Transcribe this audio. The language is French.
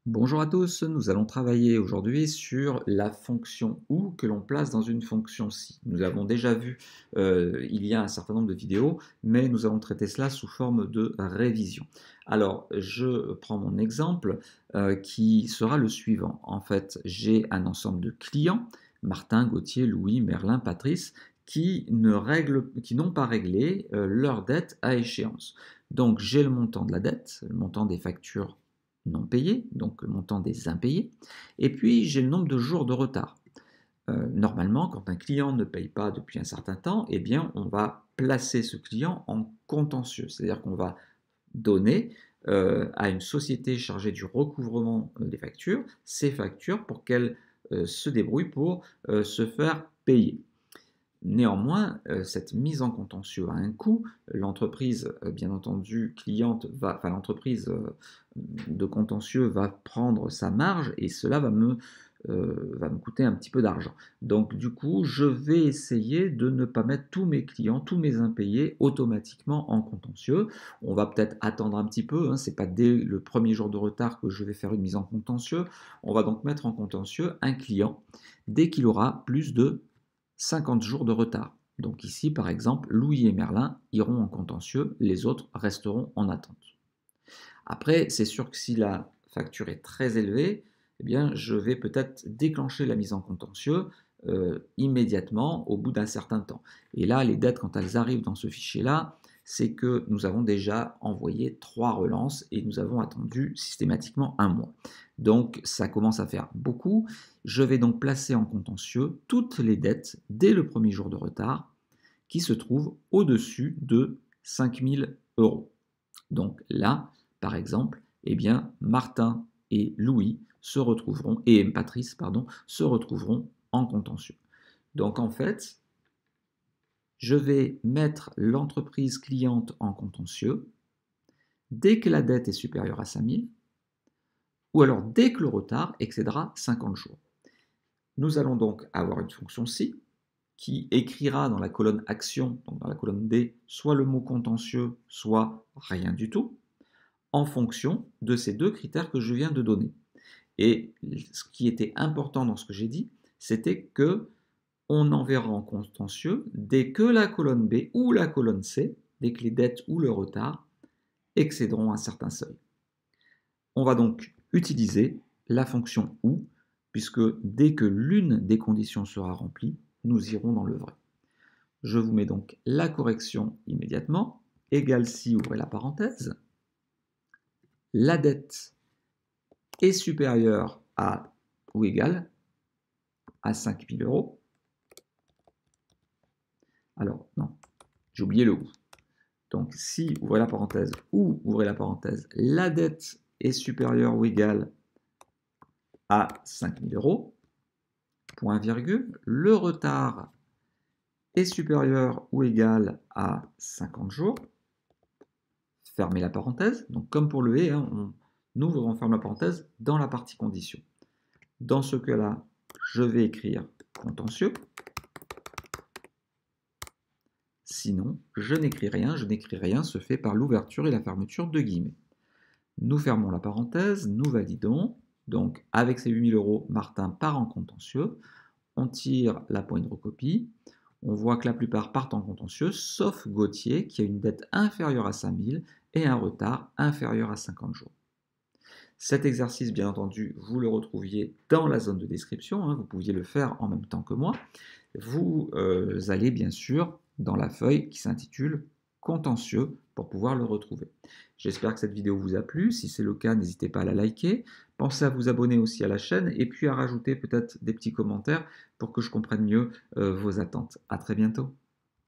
Bonjour à tous, nous allons travailler aujourd'hui sur la fonction OU que l'on place dans une fonction SI. Nous avons déjà vu il y a un certain nombre de vidéos, mais nous allons traiter cela sous forme de révision. Alors, je prends mon exemple qui sera le suivant. En fait, j'ai un ensemble de clients, Martin, Gauthier, Louis, Merlin, Patrice, qui n'ont pas réglé leur dette à échéance. Donc, j'ai le montant de la dette, le montant des factures non payés, donc le montant des impayés, et puis j'ai le nombre de jours de retard. Normalement, quand un client ne paye pas depuis un certain temps, eh bien, on va placer ce client en contentieux, c'est-à-dire qu'on va donner à une société chargée du recouvrement des factures ces factures pour qu'elle se débrouille pour se faire payer. Néanmoins, cette mise en contentieux a un coût. L'entreprise, bien entendu, l'entreprise de contentieux va prendre sa marge et cela va me coûter un petit peu d'argent. Donc, du coup, je vais essayer de ne pas mettre tous mes clients, tous mes impayés automatiquement en contentieux. On va peut-être attendre un petit peu, hein, ce n'est pas dès le premier jour de retard que je vais faire une mise en contentieux. On va donc mettre en contentieux un client dès qu'il aura plus de 50 jours de retard. Donc ici, par exemple, Louis et Merlin iront en contentieux, les autres resteront en attente. Après, c'est sûr que si la facture est très élevée, eh bien, je vais peut-être déclencher la mise en contentieux immédiatement au bout d'un certain temps. Et là, les dettes, quand elles arrivent dans ce fichier-là, c'est que nous avons déjà envoyé 3 relances et nous avons attendu systématiquement un mois. Donc, ça commence à faire beaucoup. Je vais donc placer en contentieux toutes les dettes dès le premier jour de retard qui se trouvent au-dessus de 5 000 euros. Donc là, par exemple, eh bien, Martin et Louis se retrouveront, et Patrice, pardon, se retrouveront en contentieux. Donc en fait, je vais mettre l'entreprise cliente en contentieux dès que la dette est supérieure à 5 000, ou alors dès que le retard excédera 50 jours. Nous allons donc avoir une fonction SI qui écrira dans la colonne action, donc dans la colonne D, soit le mot contentieux, soit rien du tout, en fonction de ces deux critères que je viens de donner. Et ce qui était important dans ce que j'ai dit, c'était que on enverra en contentieux dès que la colonne B ou la colonne C, dès que les dettes ou le retard excéderont un certain seuil. On va donc utiliser la fonction OU, puisque dès que l'une des conditions sera remplie, nous irons dans le vrai. Je vous mets donc la correction immédiatement. Égal si, ouvrez la parenthèse, la dette est supérieure à ou égale à 5 000 euros. Alors, non, j'ai oublié le ou. Donc, si, ouvrez la parenthèse, ou, ouvrez la parenthèse, la dette est supérieure ou égale à 5 000 euros, point virgule, le retard est supérieur ou égal à 50 jours, fermez la parenthèse. Donc, comme pour le et, hein, on ouvre et on ferme la parenthèse dans la partie condition. Dans ce cas-là, je vais écrire contentieux. Sinon, je n'écris rien se fait par l'ouverture et la fermeture de guillemets. Nous fermons la parenthèse, nous validons. Donc, avec ces 8 000 euros, Martin part en contentieux. On tire la poigne de recopie. On voit que la plupart partent en contentieux, sauf Gauthier, qui a une dette inférieure à 5 000 et un retard inférieur à 50 jours. Cet exercice, bien entendu, vous le retrouviez dans la zone de description. Hein, vous pouviez le faire en même temps que moi. Vous allez bien sûr dans la feuille qui s'intitule contentieux pour pouvoir le retrouver. J'espère que cette vidéo vous a plu. Si c'est le cas, n'hésitez pas à la liker. Pensez à vous abonner aussi à la chaîne et puis à rajouter peut-être des petits commentaires pour que je comprenne mieux vos attentes. À très bientôt.